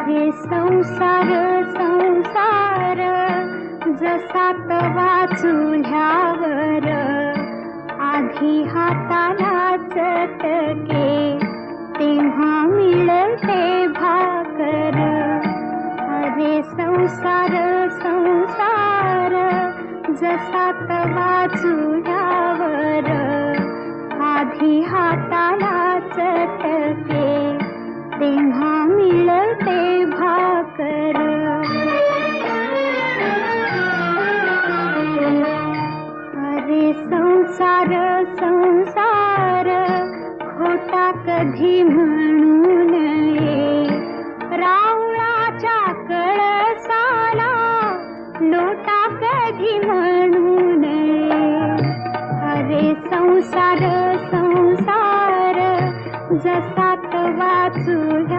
अरे संसार संसार जसा तवा चुल्यावर आधी हाताला चटके तेव्हा मिळते भाकर. अरे संसार संसार जसा तवा चुल्यावर आधी हाताला चटके तेव्हा मिळते भाकर. अरे संसार संसार खोटा कधी म्हणू नये, रावणाच्या कळसाला लोटा कधी म्हणू नये. अरे संसार संसार जसा तवा चुल्या